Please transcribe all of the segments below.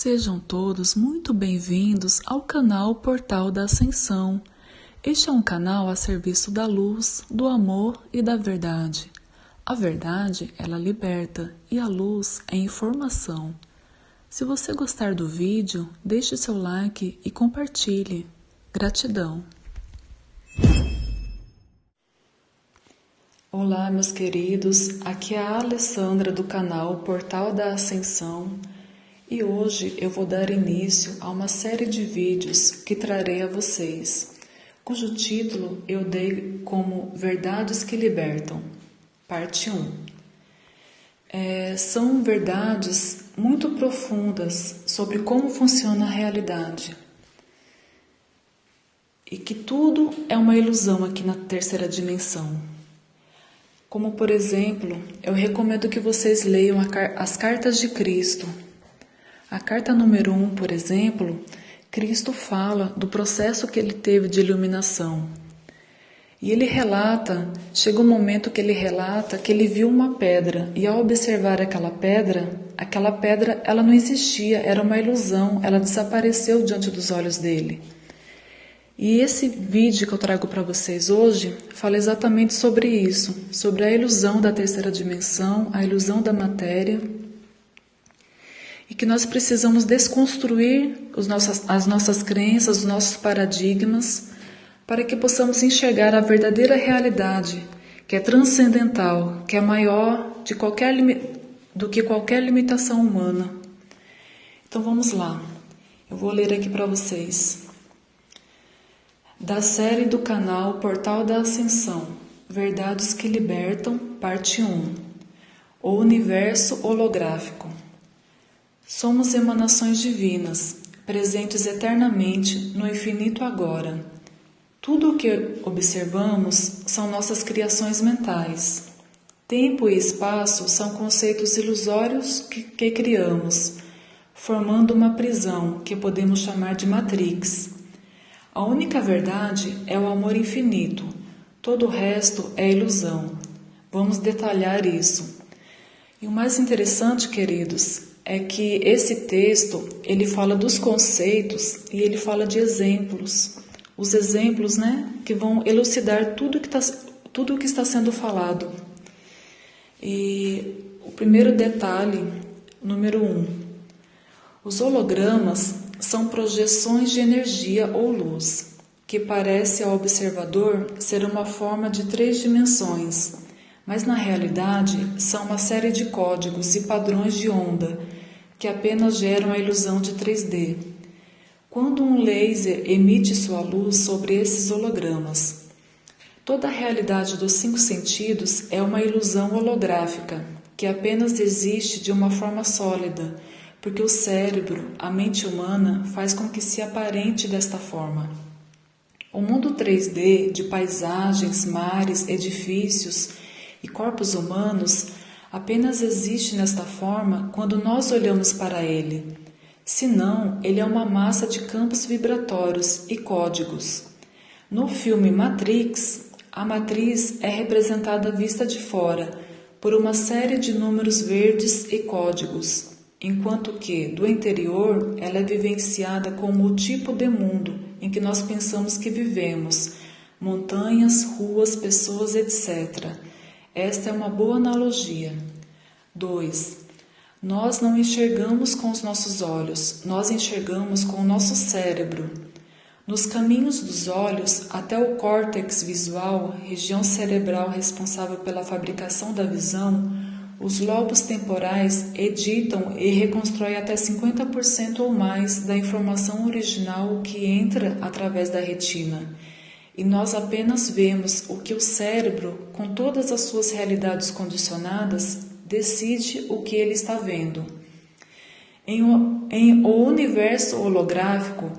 Sejam todos muito bem-vindos ao canal Portal da Ascensão. Este é um canal a serviço da luz, do amor e da verdade. A verdade, ela liberta e a luz é informação. Se você gostar do vídeo, deixe seu like e compartilhe. Gratidão. Olá, meus queridos. Aqui é a Alessandra do canal Portal da Ascensão. E hoje eu vou dar início a uma série de vídeos que trarei a vocês, cujo título eu dei como Verdades que Libertam, parte 1. São verdades muito profundas sobre como funciona a realidade e que tudo é uma ilusão aqui na terceira dimensão. Como, por exemplo, eu recomendo que vocês leiam as cartas de Cristo. A carta número 1, por exemplo, Cristo fala do processo que ele teve de iluminação. E ele relata, chega um momento que ele relata que ele viu uma pedra, e ao observar aquela pedra ela não existia, era uma ilusão, ela desapareceu diante dos olhos dele. E esse vídeo que eu trago para vocês hoje fala exatamente sobre isso, sobre a ilusão da terceira dimensão, a ilusão da matéria, e que nós precisamos desconstruir as nossas crenças, os nossos paradigmas, para que possamos enxergar a verdadeira realidade, que é transcendental, que é maior do que qualquer limitação humana. Então vamos lá, eu vou ler aqui para vocês. Da série do canal Portal da Ascensão, Verdades que Libertam, parte 1. O Universo Holográfico. Somos emanações divinas, presentes eternamente no infinito agora. Tudo o que observamos são nossas criações mentais. Tempo e espaço são conceitos ilusórios que criamos, formando uma prisão que podemos chamar de Matrix. A única verdade é o amor infinito, todo o resto é ilusão. Vamos detalhar isso. E o mais interessante, queridos, é que esse texto, ele fala dos conceitos e ele fala de exemplos. Os exemplos, que vão elucidar tudo o que está sendo falado. E o primeiro detalhe, número 1. Os hologramas são projeções de energia ou luz, que parece ao observador ser uma forma de 3 dimensões, mas na realidade são uma série de códigos e padrões de onda que apenas geram a ilusão de 3D. Quando um laser emite sua luz sobre esses hologramas, toda a realidade dos 5 sentidos é uma ilusão holográfica, que apenas existe de uma forma sólida, porque o cérebro, a mente humana, faz com que se aparente desta forma. O mundo 3D de paisagens, mares, edifícios e corpos humanos apenas existe nesta forma quando nós olhamos para ele. Senão, ele é uma massa de campos vibratórios e códigos. No filme Matrix, a matriz é representada vista de fora por uma série de números verdes e códigos, enquanto que, do interior, ela é vivenciada como o tipo de mundo em que nós pensamos que vivemos, montanhas, ruas, pessoas, etc. Esta é uma boa analogia. 2. Nós não enxergamos com os nossos olhos, nós enxergamos com o nosso cérebro. Nos caminhos dos olhos até o córtex visual, região cerebral responsável pela fabricação da visão, os lobos temporais editam e reconstroem até 50% ou mais da informação original que entra através da retina. E nós apenas vemos o que o cérebro, com todas as suas realidades condicionadas, decide o que ele está vendo. Em O Universo Holográfico,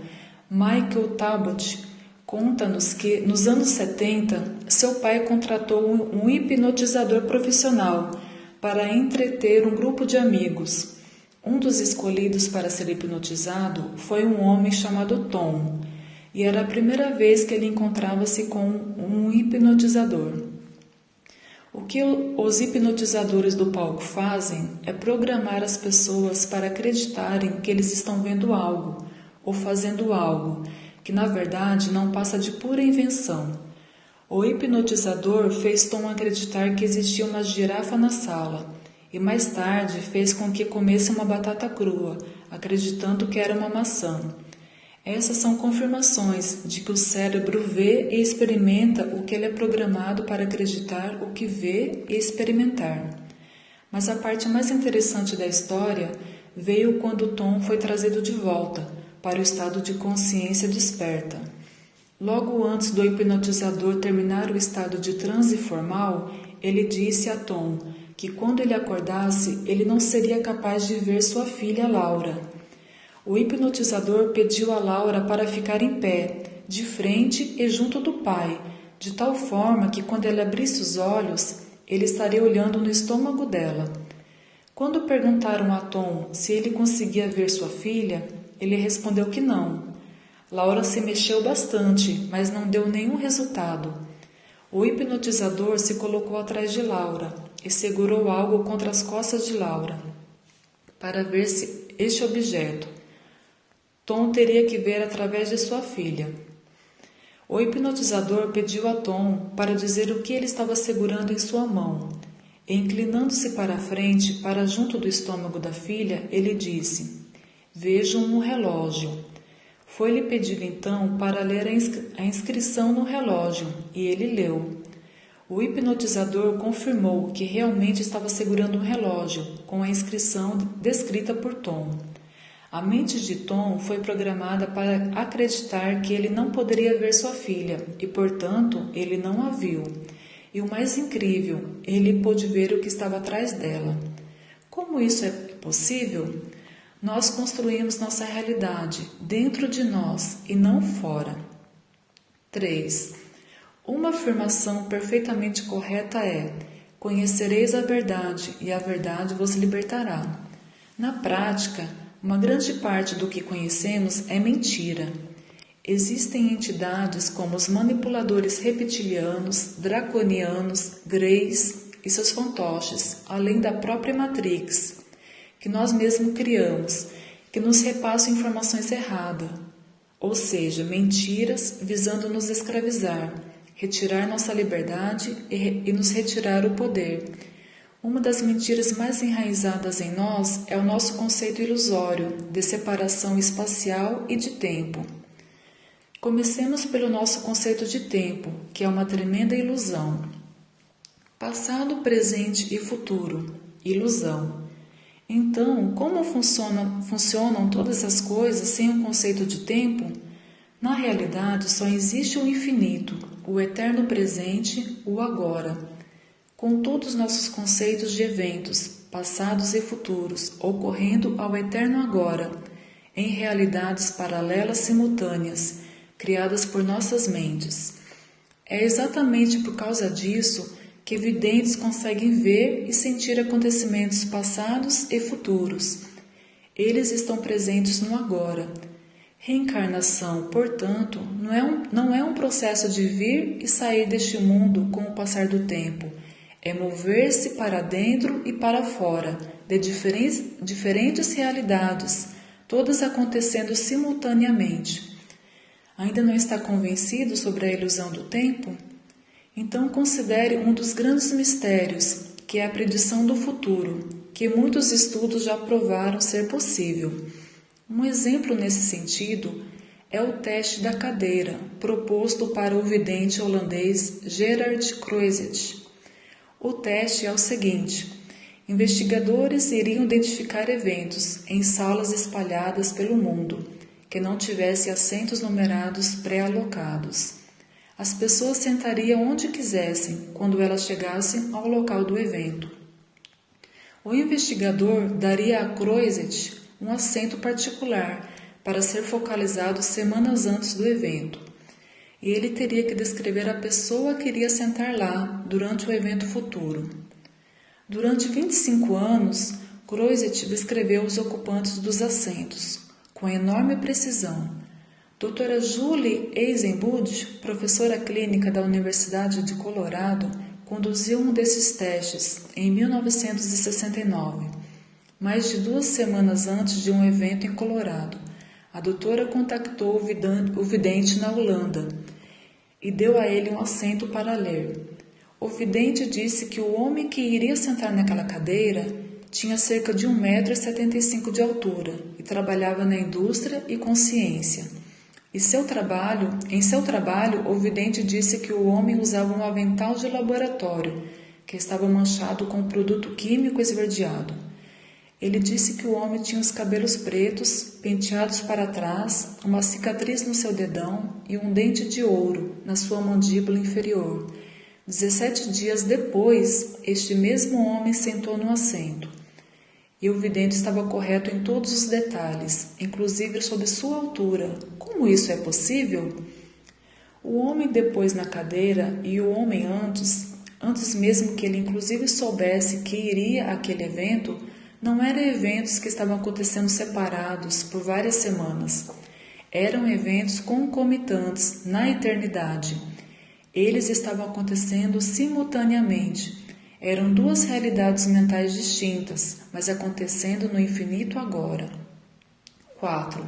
Michael Talbot conta-nos que, nos anos 70, seu pai contratou um hipnotizador profissional para entreter um grupo de amigos. Um dos escolhidos para ser hipnotizado foi um homem chamado Tom, e era a primeira vez que ele encontrava-se com um hipnotizador. O que os hipnotizadores do palco fazem é programar as pessoas para acreditarem que eles estão vendo algo ou fazendo algo, que na verdade não passa de pura invenção. O hipnotizador fez Tom acreditar que existia uma girafa na sala e mais tarde fez com que comesse uma batata crua, acreditando que era uma maçã. Essas são confirmações de que o cérebro vê e experimenta o que ele é programado para acreditar, o que vê e experimentar. Mas a parte mais interessante da história veio quando Tom foi trazido de volta para o estado de consciência desperta. Logo antes do hipnotizador terminar o estado de transe formal, ele disse a Tom que quando ele acordasse, ele não seria capaz de ver sua filha Laura. O hipnotizador pediu a Laura para ficar em pé, de frente e junto do pai, de tal forma que quando ele abrisse os olhos, ele estaria olhando no estômago dela. Quando perguntaram a Tom se ele conseguia ver sua filha, ele respondeu que não. Laura se mexeu bastante, mas não deu nenhum resultado. O hipnotizador se colocou atrás de Laura e segurou algo contra as costas de Laura, para ver se este objeto. Tom teria que ver através de sua filha. O hipnotizador pediu a Tom para dizer o que ele estava segurando em sua mão. E, inclinando-se para a frente, para junto do estômago da filha, ele disse: "Vejo um relógio." Foi-lhe pedido então para ler a inscrição no relógio, e ele leu. O hipnotizador confirmou que realmente estava segurando um relógio, com a inscrição descrita por Tom. A mente de Tom foi programada para acreditar que ele não poderia ver sua filha e, portanto, ele não a viu. E o mais incrível, ele pôde ver o que estava atrás dela. Como isso é possível? Nós construímos nossa realidade dentro de nós e não fora. 3. Uma afirmação perfeitamente correta é: conhecereis a verdade e a verdade vos libertará. Na prática, uma grande parte do que conhecemos é mentira. Existem entidades como os manipuladores reptilianos, draconianos, greys e seus fantoches, além da própria Matrix, que nós mesmos criamos, que nos repassam informações erradas, ou seja, mentiras visando nos escravizar, retirar nossa liberdade e nos retirar o poder. Uma das mentiras mais enraizadas em nós é o nosso conceito ilusório de separação espacial e de tempo. Comecemos pelo nosso conceito de tempo, que é uma tremenda ilusão. Passado, presente e futuro, ilusão. Então, como funcionam todas as coisas sem um conceito de tempo? Na realidade, só existe o infinito, o eterno presente, o agora. Com todos os nossos conceitos de eventos, passados e futuros, ocorrendo ao eterno agora, em realidades paralelas simultâneas, criadas por nossas mentes. É exatamente por causa disso que videntes conseguem ver e sentir acontecimentos passados e futuros. Eles estão presentes no agora. Reencarnação, portanto, não é um processo de vir e sair deste mundo com o passar do tempo. É mover-se para dentro e para fora, de diferentes realidades, todas acontecendo simultaneamente. Ainda não está convencido sobre a ilusão do tempo? Então considere um dos grandes mistérios, que é a predição do futuro, que muitos estudos já provaram ser possível. Um exemplo nesse sentido é o teste da cadeira, proposto para o vidente holandês Gerard Croiset. O teste é o seguinte: investigadores iriam identificar eventos em salas espalhadas pelo mundo, que não tivessem assentos numerados pré-alocados. As pessoas sentariam onde quisessem quando elas chegassem ao local do evento. O investigador daria a Croiset um assento particular para ser focalizado semanas antes do evento. E ele teria que descrever a pessoa que iria sentar lá durante o evento futuro. Durante 25 anos, Croiset descreveu os ocupantes dos assentos, com enorme precisão. Dra. Julie Eisenbud, professora clínica da Universidade de Colorado, conduziu um desses testes em 1969, mais de 2 semanas antes de um evento em Colorado. A doutora contactou o vidente na Holanda e deu a ele um assento para ler. O vidente disse que o homem que iria sentar naquela cadeira tinha cerca de 1,75 m de altura e trabalhava na indústria e com ciência. Em seu trabalho, o vidente disse que o homem usava um avental de laboratório que estava manchado com um produto químico esverdeado. Ele disse que o homem tinha os cabelos pretos, penteados para trás, uma cicatriz no seu dedão e um dente de ouro na sua mandíbula inferior. 17 dias depois, este mesmo homem sentou no assento. E o vidente estava correto em todos os detalhes, inclusive sobre sua altura. Como isso é possível? O homem depois na cadeira e o homem antes mesmo que ele inclusive soubesse que iria àquele evento, não eram eventos que estavam acontecendo separados por várias semanas. Eram eventos concomitantes na eternidade. Eles estavam acontecendo simultaneamente. Eram 2 realidades mentais distintas, mas acontecendo no infinito agora. 4.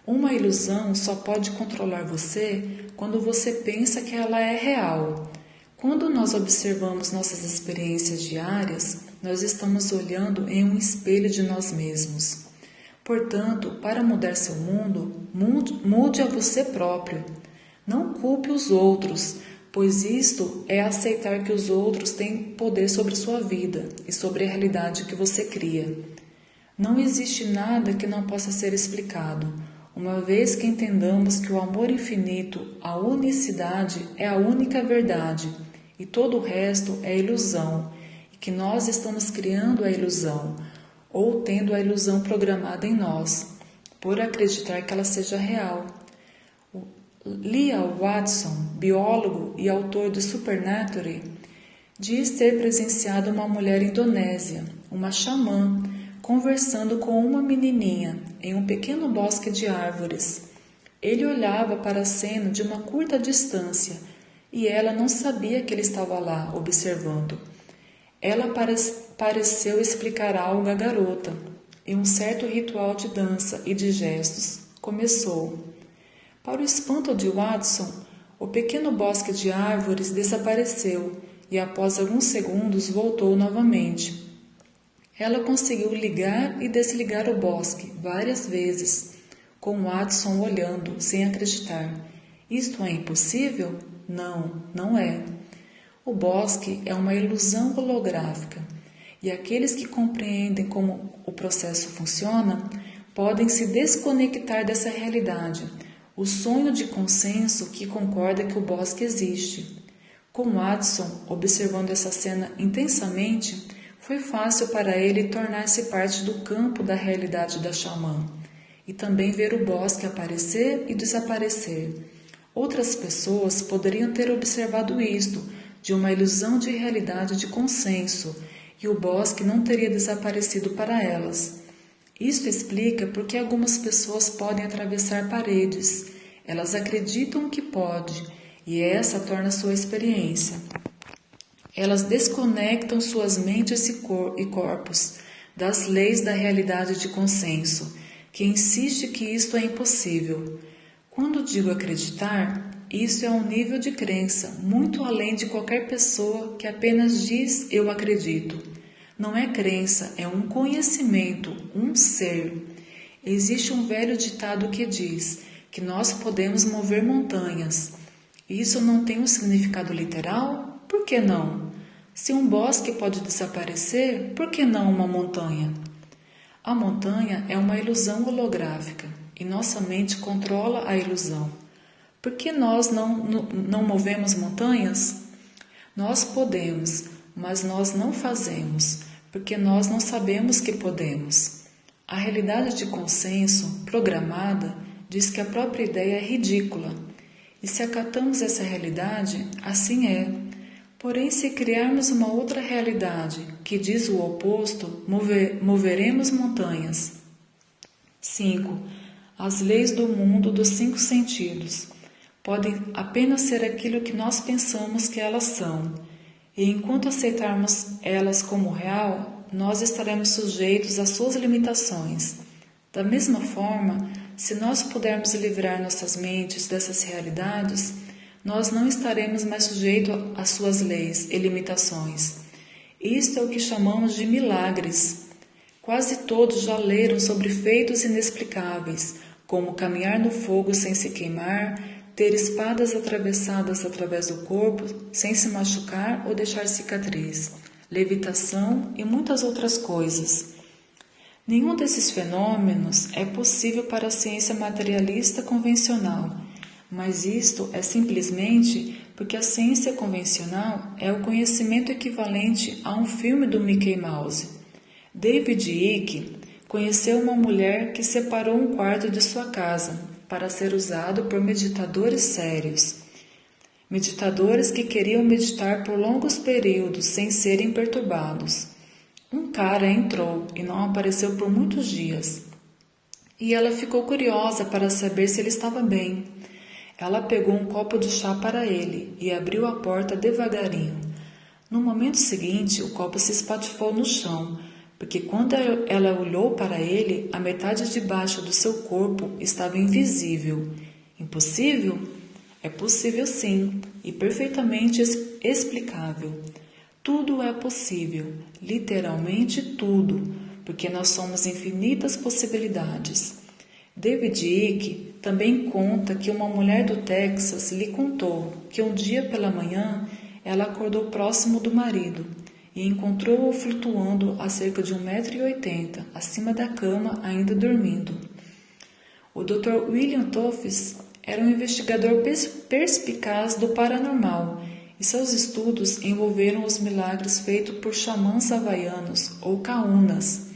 Uma ilusão só pode controlar você quando você pensa que ela é real. Quando nós observamos nossas experiências diárias, nós estamos olhando em um espelho de nós mesmos. Portanto, para mudar seu mundo, mude a você próprio. Não culpe os outros, pois isto é aceitar que os outros têm poder sobre sua vida e sobre a realidade que você cria. Não existe nada que não possa ser explicado, uma vez que entendamos que o amor infinito, a unicidade, é a única verdade e todo o resto é ilusão, e que nós estamos criando a ilusão ou tendo a ilusão programada em nós, por acreditar que ela seja real. Leo Watson, biólogo e autor de Supernatural, diz ter presenciado uma mulher indonésia, uma xamã, conversando com uma menininha em um pequeno bosque de árvores. Ele olhava para a cena de uma curta distância e ela não sabia que ele estava lá observando. Ela pareceu explicar algo à garota e um certo ritual de dança e de gestos começou. Para o espanto de Watson, o pequeno bosque de árvores desapareceu e após alguns segundos voltou novamente. Ela conseguiu ligar e desligar o bosque várias vezes, com Watson olhando sem acreditar. Isto é impossível? Não, não é. O bosque é uma ilusão holográfica e aqueles que compreendem como o processo funciona podem se desconectar dessa realidade, o sonho de consenso que concorda que o bosque existe. Com Watson, observando essa cena intensamente, foi fácil para ele tornar-se parte do campo da realidade da xamã e também ver o bosque aparecer e desaparecer. Outras pessoas poderiam ter observado isto, de uma ilusão de realidade de consenso, e o bosque não teria desaparecido para elas. Isto explica por que algumas pessoas podem atravessar paredes. Elas acreditam que pode, e essa torna sua experiência. Elas desconectam suas mentes e corpos das leis da realidade de consenso, que insiste que isto é impossível. Quando digo acreditar, isso é um nível de crença muito além de qualquer pessoa que apenas diz eu acredito. Não é crença, é um conhecimento, um ser. Existe um velho ditado que diz que nós podemos mover montanhas. Isso não tem um significado literal? Por que não? Se um bosque pode desaparecer, por que não uma montanha? A montanha é uma ilusão holográfica e nossa mente controla a ilusão. Por que nós não movemos montanhas? Nós podemos, mas nós não fazemos, porque nós não sabemos que podemos. A realidade de consenso, programada, diz que a própria ideia é ridícula. E se acatamos essa realidade, assim é. Porém, se criarmos uma outra realidade que diz o oposto, moveremos montanhas. 5. As leis do mundo dos 5 sentidos podem apenas ser aquilo que nós pensamos que elas são. E enquanto aceitarmos elas como real, nós estaremos sujeitos às suas limitações. Da mesma forma, se nós pudermos livrar nossas mentes dessas realidades, nós não estaremos mais sujeitos às suas leis e limitações. Isto é o que chamamos de milagres. Quase todos já leram sobre feitos inexplicáveis, como caminhar no fogo sem se queimar, ter espadas atravessadas através do corpo sem se machucar ou deixar cicatriz, levitação e muitas outras coisas. Nenhum desses fenômenos é possível para a ciência materialista convencional, mas isto é simplesmente porque a ciência convencional é o conhecimento equivalente a um filme do Mickey Mouse. David Icke conheceu uma mulher que separou um quarto de sua casa para ser usado por meditadores sérios. Meditadores que queriam meditar por longos períodos sem serem perturbados. Um cara entrou e não apareceu por muitos dias. E ela ficou curiosa para saber se ele estava bem. Ela pegou um copo de chá para ele e abriu a porta devagarinho. No momento seguinte, o copo se espatifou no chão, porque quando ela olhou para ele, a metade de baixo do seu corpo estava invisível. Impossível? É possível sim, e perfeitamente explicável. Tudo é possível, literalmente tudo, porque nós somos infinitas possibilidades. David Icke também conta que uma mulher do Texas lhe contou que um dia pela manhã ela acordou próximo do marido e encontrou-o flutuando a cerca de 1,80 m acima da cama, ainda dormindo. O Dr. William Tofts era um investigador perspicaz do paranormal e seus estudos envolveram os milagres feitos por xamãs havaianos ou kahunas.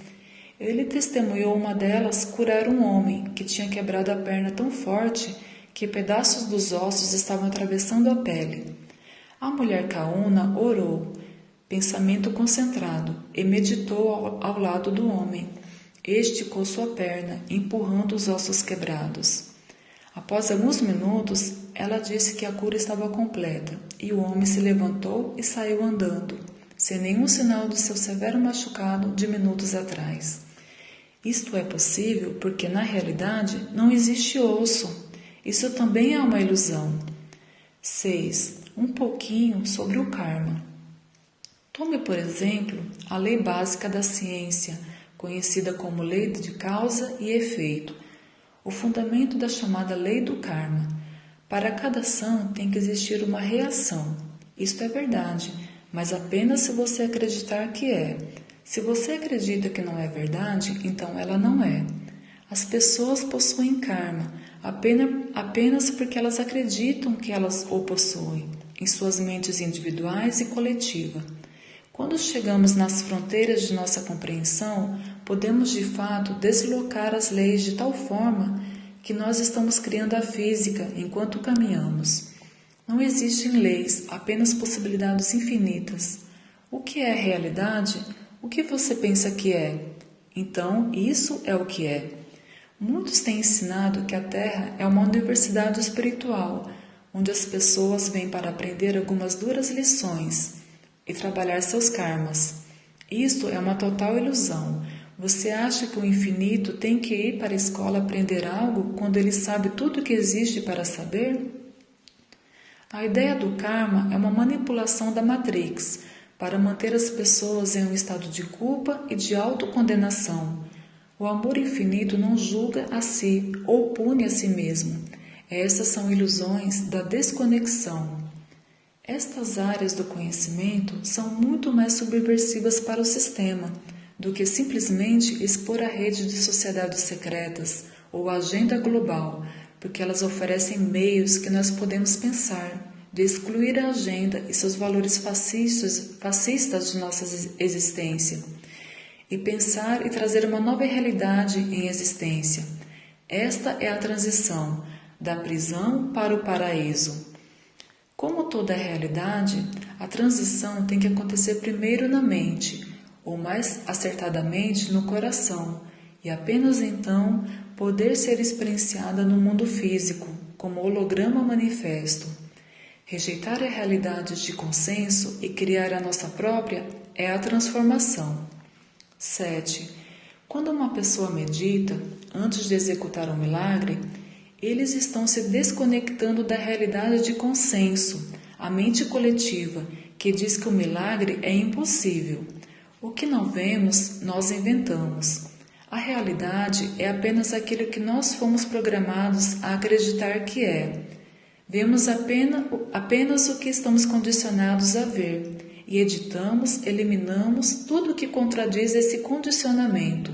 Ele testemunhou uma delas curar um homem que tinha quebrado a perna tão forte que pedaços dos ossos estavam atravessando a pele. A mulher kahuna orou, pensamento concentrado, e meditou ao lado do homem. Esticou sua perna, empurrando os ossos quebrados. Após alguns minutos, ela disse que a cura estava completa, e o homem se levantou e saiu andando, sem nenhum sinal do seu severo machucado de minutos atrás. Isto é possível porque, na realidade, não existe osso. Isso também é uma ilusão. 6. Um pouquinho sobre o karma. Tome, por exemplo, a lei básica da ciência, conhecida como lei de causa e efeito, o fundamento da chamada lei do karma. Para cada ação tem que existir uma reação. Isto é verdade, mas apenas se você acreditar que é. Se você acredita que não é verdade, então ela não é. As pessoas possuem karma apenas porque elas acreditam que elas o possuem, em suas mentes individuais e coletiva. Quando chegamos nas fronteiras de nossa compreensão, podemos de fato deslocar as leis de tal forma que nós estamos criando a física enquanto caminhamos. Não existem leis, apenas possibilidades infinitas. O que é realidade? O que você pensa que é? Então, isso é o que é. Muitos têm ensinado que a Terra é uma universidade espiritual, onde as pessoas vêm para aprender algumas duras lições e trabalhar seus karmas. Isto é uma total ilusão. Você acha que o infinito tem que ir para a escola aprender algo quando ele sabe tudo o que existe para saber? A ideia do karma é uma manipulação da Matrix para manter as pessoas em um estado de culpa e de autocondenação. O amor infinito não julga a si ou pune a si mesmo. Essas são ilusões da desconexão. Estas áreas do conhecimento são muito mais subversivas para o sistema do que simplesmente expor a rede de sociedades secretas ou a agenda global, porque elas oferecem meios que nós podemos pensar, de excluir a agenda e seus valores fascistas de nossa existência, e pensar e trazer uma nova realidade em existência. Esta é a transição da prisão para o paraíso. Como toda realidade, a transição tem que acontecer primeiro na mente, ou mais acertadamente no coração, e apenas então poder ser experienciada no mundo físico, como holograma manifesto. Rejeitar a realidade de consenso e criar a nossa própria é a transformação. 7. Quando uma pessoa medita, antes de executar um milagre, eles estão se desconectando da realidade de consenso, a mente coletiva, que diz que o milagre é impossível. O que não vemos, nós inventamos. A realidade é apenas aquilo que nós fomos programados a acreditar que é. Vemos apenas o que estamos condicionados a ver e editamos, eliminamos tudo o que contradiz esse condicionamento.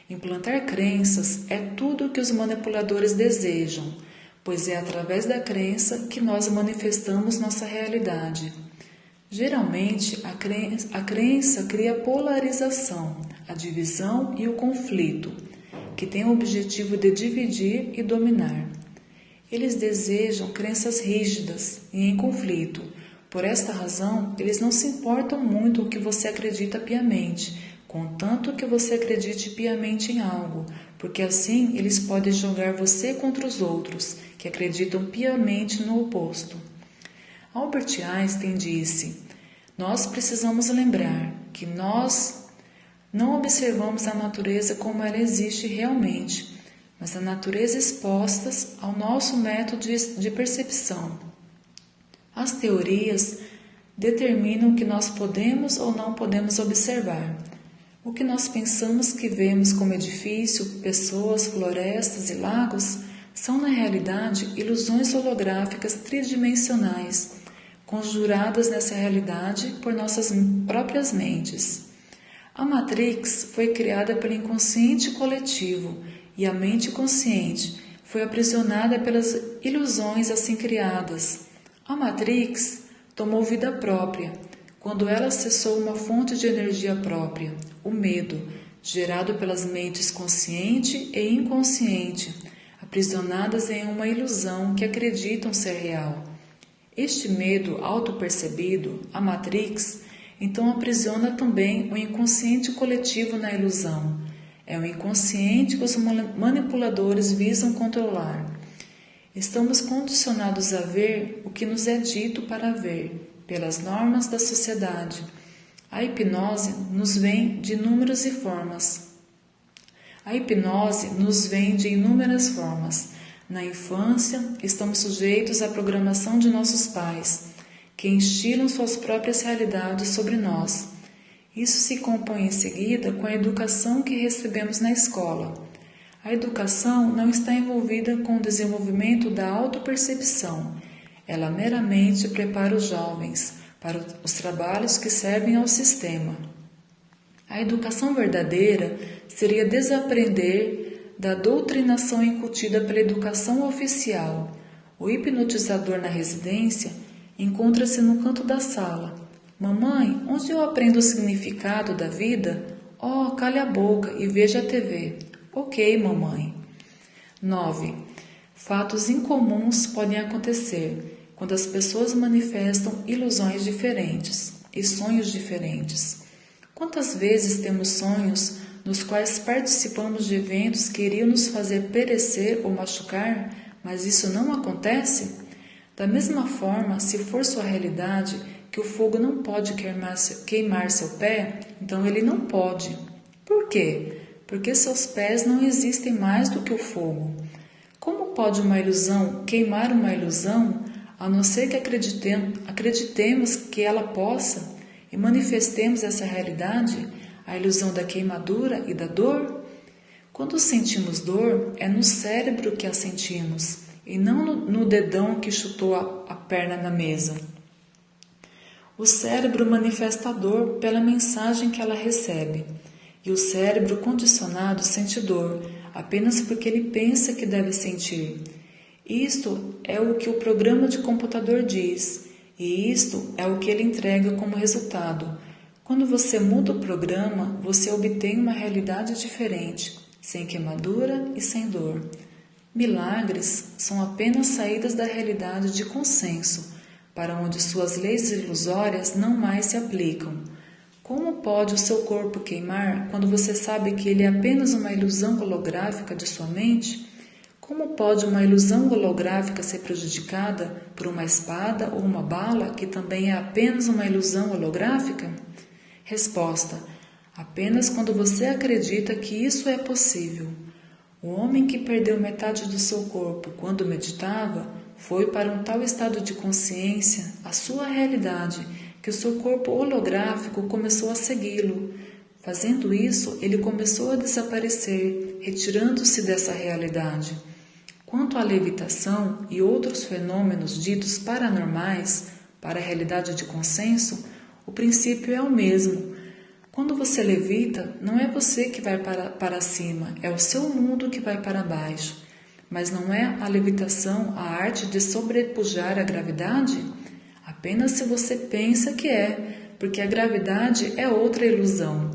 Implantar crenças é tudo o que os manipuladores desejam, pois é através da crença que nós manifestamos nossa realidade. Geralmente, a crença cria polarização, a divisão e o conflito, que tem o objetivo de dividir e dominar. Eles desejam crenças rígidas e em conflito. Por esta razão, eles não se importam muito com o que você acredita piamente, contanto que você acredite piamente em algo, porque assim eles podem jogar você contra os outros, que acreditam piamente no oposto. Albert Einstein disse: nós precisamos lembrar que nós não observamos a natureza como ela existe realmente, mas a natureza exposta ao nosso método de percepção. As teorias determinam o que nós podemos ou não podemos observar. O que nós pensamos que vemos como edifício, pessoas, florestas e lagos são, na realidade, ilusões holográficas tridimensionais, conjuradas nessa realidade por nossas próprias mentes. A Matrix foi criada pelo inconsciente coletivo e a mente consciente foi aprisionada pelas ilusões assim criadas. A Matrix tomou vida própria quando ela acessou uma fonte de energia própria, o medo, gerado pelas mentes consciente e inconsciente, aprisionadas em uma ilusão que acreditam ser real. Este medo autopercebido, a Matrix, então aprisiona também o inconsciente coletivo na ilusão. É o inconsciente que os manipuladores visam controlar. Estamos condicionados a ver o que nos é dito para ver, pelas normas da sociedade. A hipnose nos vem de inúmeras formas. Na infância, estamos sujeitos à programação de nossos pais, que instilam suas próprias realidades sobre nós. Isso se compõe em seguida com a educação que recebemos na escola. A educação não está envolvida com o desenvolvimento da autopercepção. Ela meramente prepara os jovens para os trabalhos que servem ao sistema. A educação verdadeira seria desaprender da doutrinação incutida pela educação oficial. O hipnotizador na residência encontra-se no canto da sala. Mamãe, onde eu aprendo o significado da vida? Oh, cale a boca e veja a TV. Ok, mamãe. 9. Fatos incomuns podem acontecer quando as pessoas manifestam ilusões diferentes e sonhos diferentes. Quantas vezes temos sonhos nos quais participamos de eventos que iriam nos fazer perecer ou machucar, mas isso não acontece? Da mesma forma, se for sua realidade que o fogo não pode queimar seu pé, então ele não pode. Por quê? Porque seus pés não existem mais do que o fogo. Como pode uma ilusão queimar uma ilusão, a não ser que acreditemos que ela possa e manifestemos essa realidade, a ilusão da queimadura e da dor? Quando sentimos dor, é no cérebro que a sentimos, e não no dedão que chutou a perna na mesa. O cérebro manifesta a dor pela mensagem que ela recebe, e o cérebro condicionado sente dor apenas porque ele pensa que deve sentir. Isto é o que o programa de computador diz, e isto é o que ele entrega como resultado. Quando você muda o programa, você obtém uma realidade diferente, sem queimadura e sem dor. Milagres são apenas saídas da realidade de consenso, para onde suas leis ilusórias não mais se aplicam. Como pode o seu corpo queimar quando você sabe que ele é apenas uma ilusão holográfica de sua mente? Como pode uma ilusão holográfica ser prejudicada por uma espada ou uma bala, que também é apenas uma ilusão holográfica? Resposta: apenas quando você acredita que isso é possível. O homem que perdeu metade do seu corpo quando meditava foi para um tal estado de consciência, a sua realidade, que o seu corpo holográfico começou a segui-lo. Fazendo isso, ele começou a desaparecer, retirando-se dessa realidade. Quanto à levitação e outros fenômenos ditos paranormais, para a realidade de consenso, o princípio é o mesmo. Quando você levita, não é você que vai para cima, é o seu mundo que vai para baixo. Mas não é a levitação a arte de sobrepujar a gravidade? Apenas se você pensa que é, porque a gravidade é outra ilusão.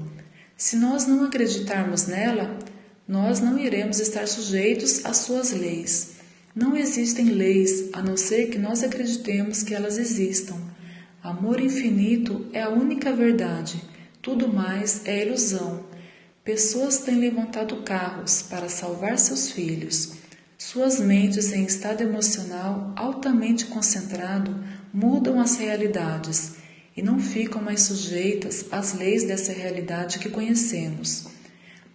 Se nós não acreditarmos nela, nós não iremos estar sujeitos às suas leis. Não existem leis, a não ser que nós acreditemos que elas existam. Amor infinito é a única verdade, tudo mais é ilusão. Pessoas têm levantado carros para salvar seus filhos. Suas mentes em estado emocional altamente concentrado mudam as realidades e não ficam mais sujeitas às leis dessa realidade que conhecemos.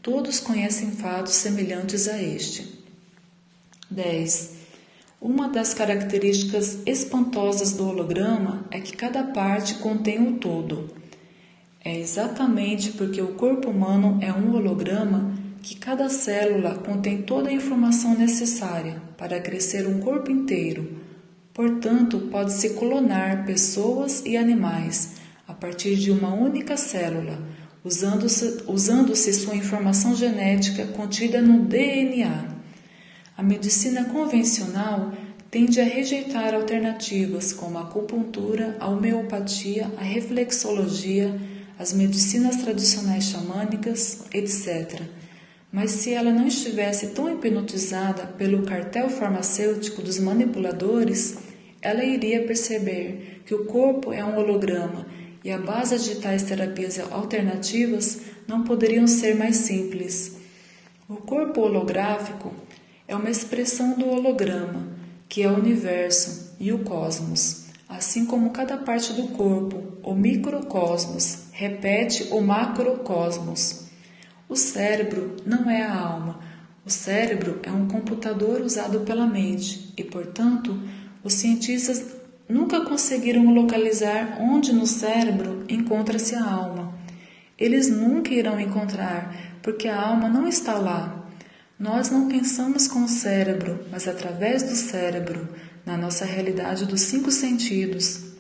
Todos conhecem fatos semelhantes a este. 10. Uma das características espantosas do holograma é que cada parte contém um todo. É exatamente porque o corpo humano é um holograma que cada célula contém toda a informação necessária para crescer um corpo inteiro. Portanto, pode-se clonar pessoas e animais a partir de uma única célula, usando-se sua informação genética contida no DNA. A medicina convencional tende a rejeitar alternativas como a acupuntura, a homeopatia, a reflexologia, as medicinas tradicionais xamânicas, etc. Mas se ela não estivesse tão hipnotizada pelo cartel farmacêutico dos manipuladores, ela iria perceber que o corpo é um holograma e a base de tais terapias alternativas não poderiam ser mais simples. O corpo holográfico é uma expressão do holograma, que é o universo e o cosmos, assim como cada parte do corpo, o microcosmos, repete o macrocosmos. O cérebro não é a alma. O cérebro é um computador usado pela mente e, portanto, os cientistas nunca conseguiram localizar onde no cérebro encontra-se a alma. Eles nunca irão encontrar, porque a alma não está lá. Nós não pensamos com o cérebro, mas através do cérebro, na nossa realidade dos 5 sentidos.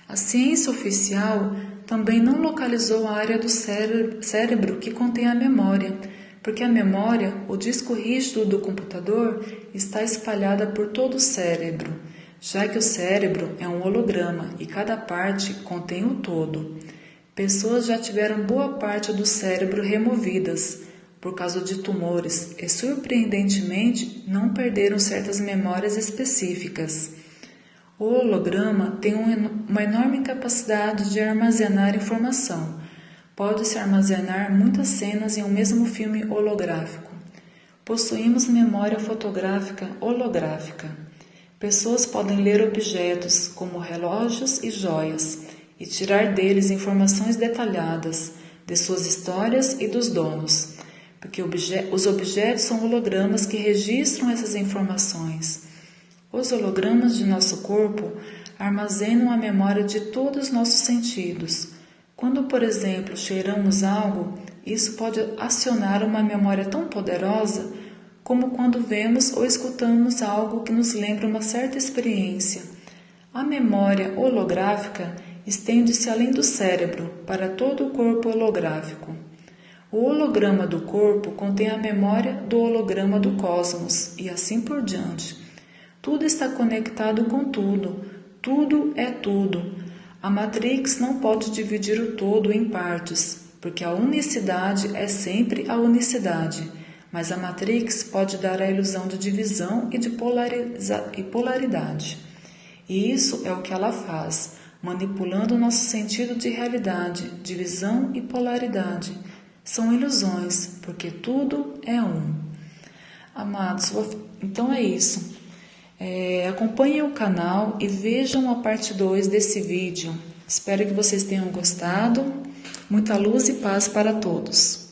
A ciência oficial também não localizou a área do cérebro que contém a memória, porque a memória, o disco rígido do computador, está espalhada por todo o cérebro, já que o cérebro é um holograma e cada parte contém o todo. Pessoas já tiveram boa parte do cérebro removidas por causa de tumores e, surpreendentemente, não perderam certas memórias específicas. O holograma tem uma enorme capacidade de armazenar informação. Pode-se armazenar muitas cenas em um mesmo filme holográfico. Possuímos memória fotográfica holográfica. Pessoas podem ler objetos, como relógios e joias, e tirar deles informações detalhadas de suas histórias e dos donos, porque os objetos são hologramas que registram essas informações. Os hologramas de nosso corpo armazenam a memória de todos os nossos sentidos. Quando, por exemplo, cheiramos algo, isso pode acionar uma memória tão poderosa como quando vemos ou escutamos algo que nos lembra uma certa experiência. A memória holográfica estende-se além do cérebro para todo o corpo holográfico. O holograma do corpo contém a memória do holograma do cosmos e assim por diante. Tudo está conectado com tudo. Tudo é tudo. A Matrix não pode dividir o todo em partes, porque a unicidade é sempre a unicidade, mas a Matrix pode dar a ilusão de divisão e de polaridade. E isso é o que ela faz, manipulando o nosso sentido de realidade, divisão e polaridade. São ilusões, porque tudo é um. Amados, então é isso. Acompanhem o canal e vejam a parte 2 desse vídeo. Espero que vocês tenham gostado. Muita luz e paz para todos.